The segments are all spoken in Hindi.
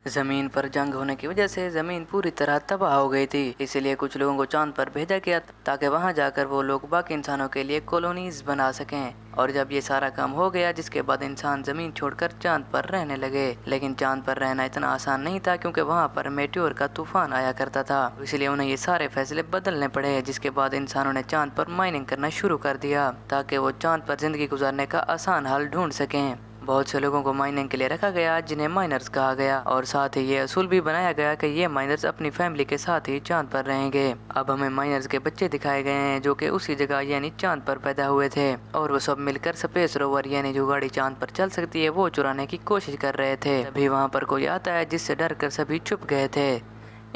जमीन पर जंग होने की वजह से जमीन पूरी तरह तबाह हो गई थी। इसलिए कुछ लोगों को चांद पर भेजा गया ताकि वहां जाकर वो लोग बाकी इंसानों के लिए कॉलोनीज बना सकें। और जब ये सारा काम हो गया, जिसके बाद इंसान जमीन छोड़कर चांद पर रहने लगे। लेकिन चांद पर रहना इतना आसान नहीं था, क्योंकि वहां पर मेट्योर का तूफान आया करता था। इसलिए उन्हें ये सारे फैसले बदलने पड़े। जिसके बाद इंसानों ने चांद पर माइनिंग करना शुरू कर दिया ताकि वो चांद पर जिंदगी गुजारने का आसान हल ढूंढ सकें। बहुत से लोगों को माइनिंग के लिए रखा गया, जिन्हें माइनर्स कहा गया, और साथ ही ये असूल भी बनाया गया कि ये माइनर्स अपनी फैमिली के साथ ही चांद पर रहेंगे। अब हमें माइनर्स के बच्चे दिखाए गए हैं जो कि उसी जगह यानी चांद पर पैदा हुए थे, और वो सब मिलकर स्पेस रोवर यानी जो गाड़ी चांद पर चल सकती है वो चुराने की कोशिश कर रहे थे। तभी वहाँ पर कोई आता है, जिससे डर कर सभी चुप गए थे।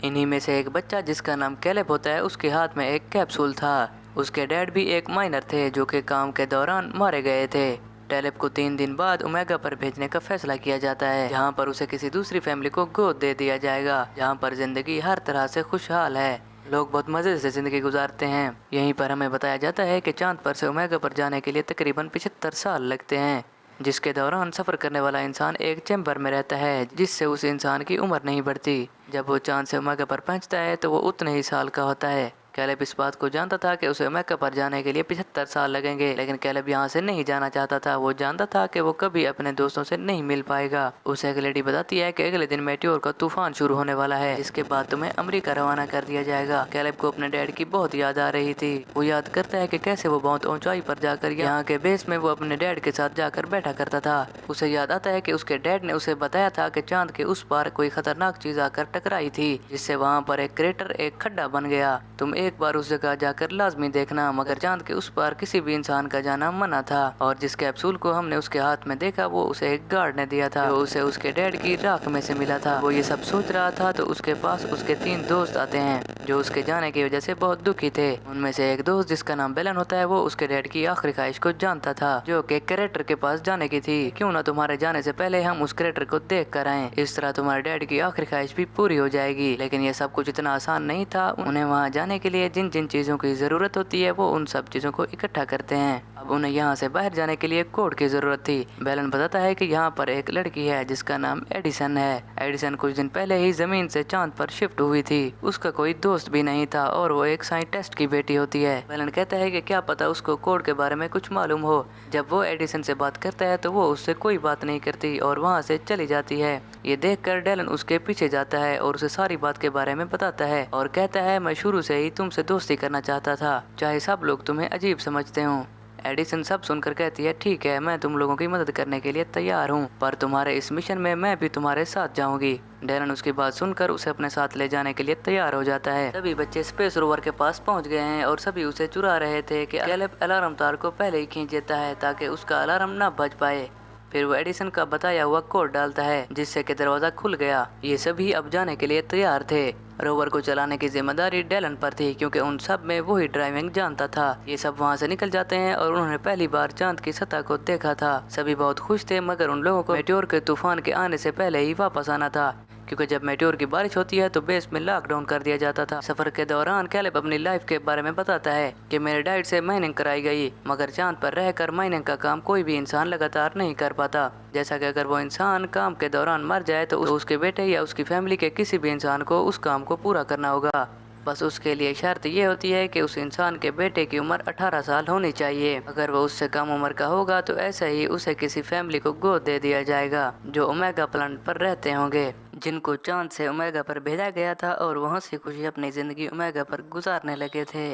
इन्हीं में से एक बच्चा, जिसका नाम कैलेब होता है, उसके हाथ में एक कैप्सूल था। उसके डैड भी एक माइनर थे जो कि काम के दौरान मारे गए थे। कैलेब को 3 दिन बाद ओमेगा पर भेजने का फैसला किया जाता है, जहां पर उसे किसी दूसरी फैमिली को गोद दे दिया जाएगा, जहां पर जिंदगी हर तरह से खुशहाल है। लोग बहुत मजे से जिंदगी गुजारते हैं। यहीं पर हमें बताया जाता है कि चांद पर से ओमेगा पर जाने के लिए तकरीबन 75 साल लगते हैं, जिसके दौरान सफर करने वाला इंसान एक चैम्बर में रहता है, जिससे उस इंसान की उम्र नहीं बढ़ती। जब वो चांद से ओमेगा पर पहुंचता है तो वो उतने ही साल का होता है। कैलेब इस बात को जानता था कि उसे ओमेगा पर जाने के लिए 75 साल लगेंगे, लेकिन कैलेब यहाँ से नहीं जाना चाहता था। वो जानता था कि वो कभी अपने दोस्तों से नहीं मिल पाएगा। उसे एक लेडी बताती है कि अगले दिन मेट्योर का तूफान शुरू होने वाला है, जिसके बाद तुम्हें अमेरिका रवाना कर दिया जाएगा। कैलेब को अपने डैड की बहुत याद आ रही थी। वो याद करता है कि कैसे वो बहुत ऊंचाई पर जाकर यहाँ के बेस में वो अपने डैड के साथ जाकर बैठा करता था। उसे याद आता है कि उसके डैड ने उसे बताया था कि चांद के उस पार कोई खतरनाक चीज आकर टकराई थी, जिससे वहाँ पर एक क्रेटर, एक खड्डा बन गया। तुम एक बार उस जगह जाकर लाजमी देखना। मगर चांद के उस पार किसी भी इंसान का जाना मना था, और जिस कैप्सूल को हमने उसके हाथ में देखा वो उसे एक गार्ड ने दिया था, जो उसे उसके डैड की राख में से मिला था। वो ये सब सोच रहा था तो उसके पास उसके 3 दोस्त आते हैं, जो उसके जाने की वजह से बहुत दुखी थे। उनमें से एक दोस्त, जिसका नाम बेलन होता है, वो उसके डैड की आखिरी ख्वाहिश को जानता था, जो कि क्रेटर के पास जाने की थी। क्यों ना तुम्हारे जाने से पहले हम उस क्रेटर को देख कर आए, इस तरह तुम्हारे डैड की आखिरी ख्वाहिश भी पूरी हो जाएगी। लेकिन ये सब कुछ इतना आसान नहीं था। उन्हें वहाँ जाने के लिए जिन जिन चीजों की जरूरत होती है वो उन सब चीजों को इकट्ठा करते हैं। अब उन्हें यहाँ से बाहर जाने के लिए कोड की जरूरत थी। बेलन बताता है कि यहाँ पर एक लड़की है जिसका नाम एडिसन है। एडिसन कुछ दिन पहले ही जमीन से चांद पर शिफ्ट हुई थी। उसका कोई दोस्त भी नहीं था और वो एक साइंटिस्ट की बेटी होती है। बेलन कहता है कि क्या पता उसको कोड के बारे में कुछ मालूम हो। जब वो एडिसन से बात करता है तो वो उससे कोई बात नहीं करती और वहाँ से चली जाती है। ये देखकर डेलन उसके पीछे जाता है और उसे सारी बात के बारे में बताता है और कहता है, मैं शुरू से ही तुमसे दोस्ती करना चाहता था, चाहे सब लोग तुम्हें अजीब समझते हों। एडिसन सब सुनकर कहती है, ठीक है, मैं तुम लोगों की मदद करने के लिए तैयार हूँ, पर तुम्हारे इस मिशन में मैं भी तुम्हारे साथ जाऊंगी। डेलन उसकी बात सुनकर उसे अपने साथ ले जाने के लिए तैयार हो जाता है। सभी बच्चे स्पेस रोवर के पास पहुंच गए हैं और सभी उसे चुरा रहे थे कि कैलेब अलार्म तार को पहले ही खींच देता है ताकि उसका अलार्म न बज पाए। फिर वो एडिसन का बताया हुआ कोड डालता है, जिससे कि दरवाजा खुल गया। ये सभी अब जाने के लिए तैयार थे। रोवर को चलाने की जिम्मेदारी डेलन पर थी, क्योंकि उन सब में वही ड्राइविंग जानता था। ये सब वहाँ से निकल जाते हैं और उन्होंने पहली बार चांद की सतह को देखा था। सभी बहुत खुश थे, मगर उन लोगों को मेट्योर के तूफान के आने से पहले ही वापस आना था, क्योंकि जब मेट्योर की बारिश होती है तो बेस में लॉकडाउन कर दिया जाता था। सफर के दौरान कैलेब अपनी लाइफ के बारे में बताता है कि मेरे डैड से माइनिंग कराई गई, मगर चांद पर रहकर माइनिंग का काम कोई भी इंसान लगातार नहीं कर पाता। जैसा कि अगर वो इंसान काम के दौरान मर जाए तो उसके बेटे या उसकी फैमिली के किसी भी इंसान को उस काम को पूरा करना होगा। बस उसके लिए शर्त ये होती है कि उस इंसान के बेटे की उम्र 18 साल होनी चाहिए। अगर वो उससे कम उम्र का होगा तो ऐसे ही उसे किसी फैमिली को गोद दे दिया जाएगा जो ओमेगा प्लानेट पर रहते होंगे, जिनको चांद से ओमेगा पर भेजा गया था और वहाँ से खुशी अपनी जिंदगी ओमेगा पर गुजारने लगे थे।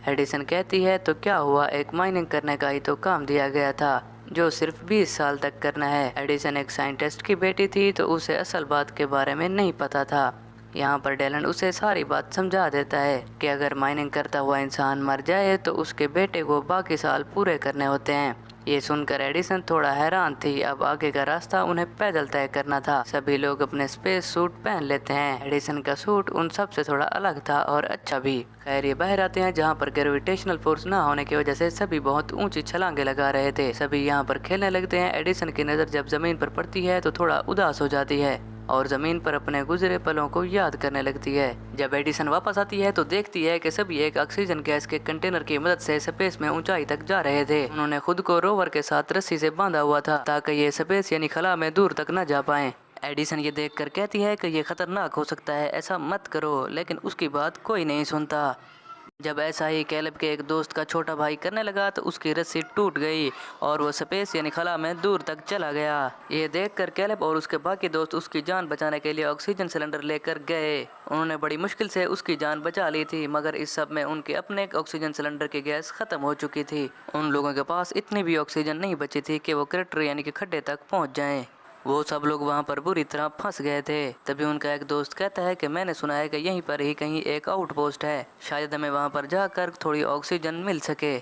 एडिसन कहती है, तो क्या हुआ, एक माइनिंग करने का ही तो काम दिया गया था जो सिर्फ 20 साल तक करना है। एडिसन एक साइंटिस्ट की बेटी थी तो उसे असल बात के बारे में नहीं पता था। यहाँ पर डेलन उसे सारी बात समझा देता है कि अगर माइनिंग करता हुआ इंसान मर जाए तो उसके बेटे को बाकी साल पूरे करने होते हैं। ये सुनकर एडिसन थोड़ा हैरान थी। अब आगे का रास्ता उन्हें पैदल तय करना था। सभी लोग अपने स्पेस सूट पहन लेते हैं। एडिसन का सूट उन सब से थोड़ा अलग था और अच्छा भी। खैर, ये बाहर आते हैं जहाँ पर ग्रेविटेशनल फोर्स ना होने की वजह से सभी बहुत ऊंची छलांगे लगा रहे थे। सभी यहाँ पर खेलने लगते हैं। एडिसन की नज़र जब जमीन पर पड़ती है तो थोड़ा उदास हो जाती है और जमीन पर अपने गुजरे पलों को याद करने लगती है। जब एडिसन वापस आती है तो देखती है कि सभी एक ऑक्सीजन गैस के कंटेनर की मदद से स्पेस में ऊंचाई तक जा रहे थे। उन्होंने खुद को रोवर के साथ रस्सी से बांधा हुआ था ताकि ये स्पेस यानी खला में दूर तक न जा पाए। एडिसन ये देखकर कहती है कि ये खतरनाक हो सकता है, ऐसा मत करो, लेकिन उसकी बात कोई नहीं सुनता। जब ऐसा ही कैलेब के एक दोस्त का छोटा भाई करने लगा तो उसकी रस्सी टूट गई और वो स्पेस यानी खला में दूर तक चला गया। ये देखकर कैलेब और उसके बाकी दोस्त उसकी जान बचाने के लिए ऑक्सीजन सिलेंडर लेकर गए। उन्होंने बड़ी मुश्किल से उसकी जान बचा ली थी, मगर इस सब में उनके अपने ऑक्सीजन सिलेंडर की गैस खत्म हो चुकी थी। उन लोगों के पास इतनी भी ऑक्सीजन नहीं बची थी कि वो क्रेटर यानी कि खड्डे तक पहुँच जाएं। वो सब लोग वहाँ पर बुरी तरह फंस गए थे। तभी उनका एक दोस्त कहता है कि मैंने सुना है कि यहीं पर ही कहीं एक आउटपोस्ट है, शायद हमें वहाँ पर जाकर थोड़ी ऑक्सीजन मिल सके।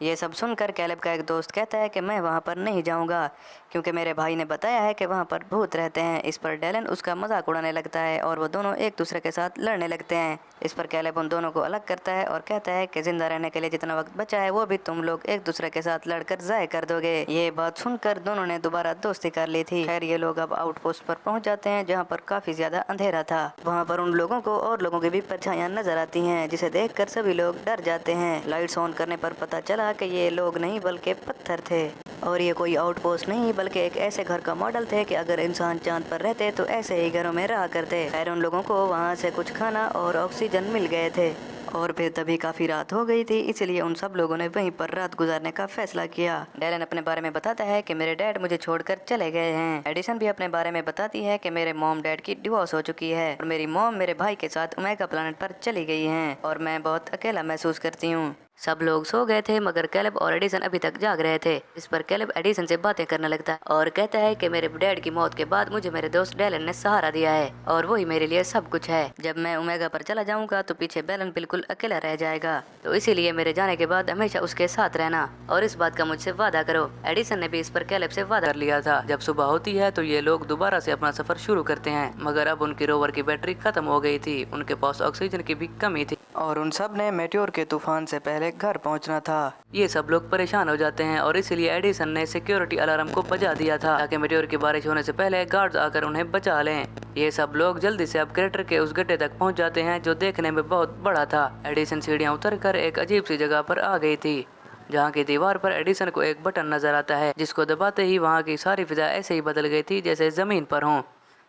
ये सब सुनकर कैलेब का एक दोस्त कहता है कि मैं वहाँ पर नहीं जाऊँगा, क्योंकि मेरे भाई ने बताया है कि वहाँ पर भूत रहते हैं। इस पर डेलन उसका मजाक उड़ाने लगता है और वो दोनों एक दूसरे के साथ लड़ने लगते हैं। इस पर कैलेब उन दोनों को अलग करता है और कहता है कि जिंदा रहने के लिए जितना वक्त बचा है वो भी तुम लोग एक दूसरे के साथ लड़कर ज़ाय कर दोगे। ये बात सुनकर दोनों ने दोबारा दोस्ती कर ली थी। खैर ये लोग अब आउटपोस्ट पर पहुँच जाते हैं, जहाँ पर काफ़ी ज़्यादा अंधेरा था। वहाँ पर उन लोगों को और लोगों की भी परछाइयाँ नजर आती हैं, जिसे देखकर सभी लोग डर जाते हैं। लाइट्स ऑन करने पर पता चला कि ये लोग नहीं बल्कि पत्थर थे और ये कोई आउटपोस्ट नहीं बल्कि एक ऐसे घर का मॉडल थे कि अगर इंसान चांद पर रहते तो ऐसे ही घरों में रहा करते। खैर उन लोगों को वहाँ से कुछ खाना और ऑक्सीजन मिल गए थे और फिर तभी काफ़ी रात हो गई थी, इसलिए उन सब लोगों ने वहीं पर रात गुजारने का फैसला किया। डेलन अपने बारे में बताता है कि मेरे डैड मुझे छोड़कर चले गए हैं। एडिसन भी अपने बारे में बताती है कि मेरे मॉम डैड की डिवोर्स हो चुकी है और मेरी मॉम मेरे भाई के साथ ओमेगा प्लैनेट पर चली गई हैं और मैं बहुत अकेला महसूस करती हूँ। सब लोग सो गए थे मगर कैलेब और एडिसन अभी तक जाग रहे थे। इस पर कैलेब एडिसन से बातें करने लगता है और कहता है कि मेरे डैड की मौत के बाद मुझे मेरे दोस्त डेलन ने सहारा दिया है और वही मेरे लिए सब कुछ है। जब मैं ओमेगा पर चला जाऊंगा तो पीछे डेलन बिल्कुल अकेला रह जाएगा, तो इसीलिए मेरे जाने के बाद हमेशा उसके साथ रहना और इस बात का मुझसे वादा करो। एडिसन ने भी इस पर कैलेब से वादा कर लिया था। जब सुबह होती है तो ये लोग दोबारा से अपना सफर शुरू करते हैं, मगर अब उनकी रोवर की बैटरी खत्म हो गई थी, उनके पास ऑक्सीजन की भी कमी थी और उन सब ने मेट्योर के तूफान से पहले घर पहुंचना था। ये सब लोग परेशान हो जाते हैं और इसीलिए एडिसन ने सिक्योरिटी अलार्म को बजा दिया था ताकि मेट्योर की बारिश होने से पहले गार्ड्स आकर उन्हें बचा लें। ये सब लोग जल्दी से अब क्रेटर के उस गड्ढे तक पहुंच जाते हैं जो देखने में बहुत बड़ा था। एडिसन सीढ़ियां उतरकर एक अजीब सी जगह पर आ गई थी, जहाँ की दीवार पर एडिसन को एक बटन नजर आता है, जिसको दबाते ही वहाँ की सारी फिजा ऐसे ही बदल गई थी जैसे जमीन पर हों।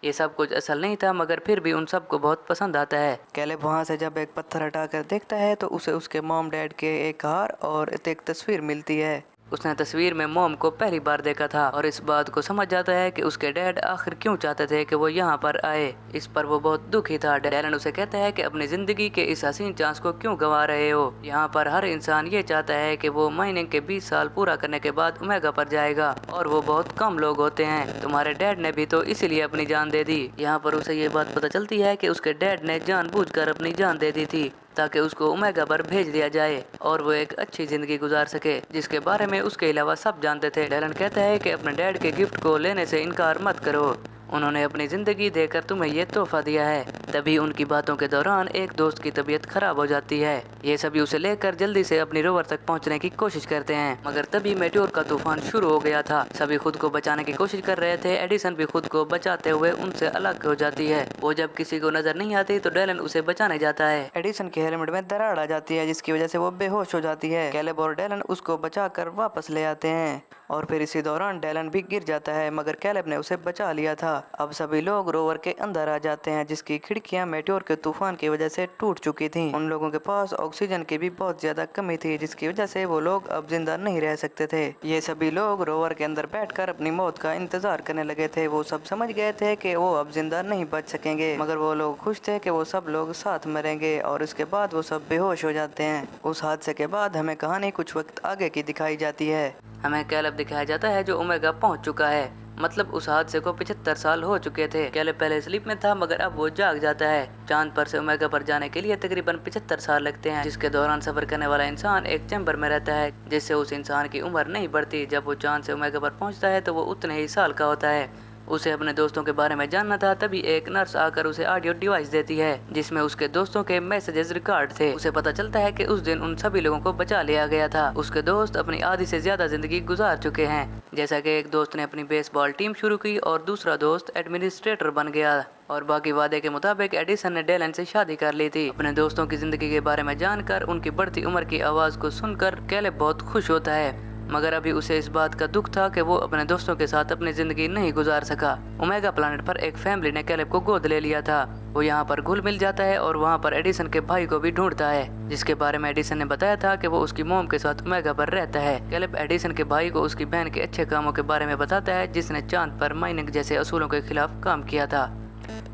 ये सब कुछ असल नहीं था, मगर फिर भी उन सबको बहुत पसंद आता है। कैलेब वहाँ से जब एक पत्थर हटाकर देखता है तो उसे उसके मॉम डैड के एक हार और एक तस्वीर मिलती है। उसने तस्वीर में मॉम को पहली बार देखा था और इस बात को समझ जाता है कि उसके डैड आखिर क्यों चाहते थे कि वो यहाँ पर आए। इस पर वो बहुत दुखी था। डेलन उसे कहता है कि अपनी जिंदगी के इस हसीन चांस को क्यों गंवा रहे हो। यहाँ पर हर इंसान ये चाहता है कि वो माइनिंग के 20 साल पूरा करने के बाद ओमेगा पर जाएगा और वो बहुत कम लोग होते हैं। तुम्हारे डैड ने भी तो इसीलिए अपनी जान दे दी। यहाँ पर उसे ये बात पता चलती है कि उसके डैड ने जानबूझकर अपनी जान दे दी थी ताकि उसको ओमेगा पर भेज दिया जाए और वो एक अच्छी जिंदगी गुजार सके, जिसके बारे में उसके अलावा सब जानते थे। डेलन कहता है कि अपने डैड के गिफ्ट को लेने से इनकार मत करो, उन्होंने अपनी जिंदगी देकर तुम्हें ये तोहफा दिया है। तभी उनकी बातों के दौरान एक दोस्त की तबीयत खराब हो जाती है। ये सभी उसे लेकर जल्दी से अपनी रोवर तक पहुंचने की कोशिश करते हैं, मगर तभी मेट्योर का तूफान शुरू हो गया था। सभी खुद को बचाने की कोशिश कर रहे थे। एडिसन भी खुद को बचाते हुए उनसे अलग हो जाती है। वो जब किसी को नजर नहीं आती तो डेलन उसे बचाने जाता है। एडिसन के हेलमेट में दरार आ जाती है, जिसकी वजह से वो बेहोश हो जाती है। कैलेब और डेलन उसको बचाकर वापस ले आते हैं और फिर इसी दौरान डेलन भी गिर जाता है, मगर कैलेब ने उसे बचा लिया था। अब सभी लोग रोवर के अंदर आ जाते हैं, जिसकी खिड़कियां मेट्योर के तूफान की वजह से टूट चुकी थीं। उन लोगों के पास ऑक्सीजन की भी बहुत ज्यादा कमी थी, जिसकी वजह से वो लोग अब जिंदा नहीं रह सकते थे। ये सभी लोग रोवर के अंदर बैठकर अपनी मौत का इंतजार करने लगे थे। वो सब समझ गए थे कि वो अब जिंदा नहीं बच सकेंगे, मगर वो लोग खुश थे कि वो सब लोग साथ मरेंगे और उसके बाद वो सब बेहोश हो जाते हैं। उस हादसे के बाद हमें कहानी कुछ वक्त आगे की दिखाई जाती है। हमें कैलेब दिखाया जाता है जो ओमेगा पहुंच चुका है। मतलब उस हादसे को 75 साल हो चुके थे। कैलेब पहले स्लीप में था, मगर अब वो जाग जाता है। चांद पर से ओमेगा पर जाने के लिए तकरीबन 75 साल लगते हैं, जिसके दौरान सफर करने वाला इंसान एक चैम्बर में रहता है, जिससे उस इंसान की उम्र नहीं बढ़ती। जब वो चांद से ओमेगा पर पहुंचता है तो वो उतने ही साल का होता है। उसे अपने दोस्तों के बारे में जानना था, तभी एक नर्स आकर उसे ऑडियो डिवाइस देती है, जिसमें उसके दोस्तों के मैसेजेस रिकॉर्ड थे। उसे पता चलता है कि उस दिन उन सभी लोगों को बचा लिया गया था। उसके दोस्त अपनी आधी से ज्यादा जिंदगी गुजार चुके हैं, जैसा कि एक दोस्त ने अपनी बेसबॉल टीम शुरू की और दूसरा दोस्त एडमिनिस्ट्रेटर बन गया। और बाकी वादे के मुताबिक एडिसन ने डेलन से शादी कर ली थी। अपने दोस्तों की जिंदगी के बारे में जानकर उनकी बढ़ती उम्र की आवाज को सुनकर कैलेब बहुत खुश होता है। मगर अभी उसे इस बात का दुख था कि वो अपने दोस्तों के साथ अपनी जिंदगी नहीं गुजार सका। ओमेगा प्लैनेट पर एक फैमिली ने कैलेब को गोद ले लिया था। वो यहाँ पर घुल मिल जाता है और वहाँ पर एडिसन के भाई को भी ढूंढता है, जिसके बारे में एडिसन ने बताया था कि वो उसकी मोम के साथ ओमेगा पर रहता है। कैलेब एडिसन के भाई को उसकी बहन के अच्छे कामों के बारे में बताता है, जिसने चांद पर माइनिंग जैसे असूलों के खिलाफ काम किया था।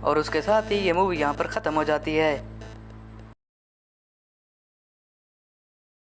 और उसके साथ ही ये मूवी यहाँ पर खत्म हो जाती है।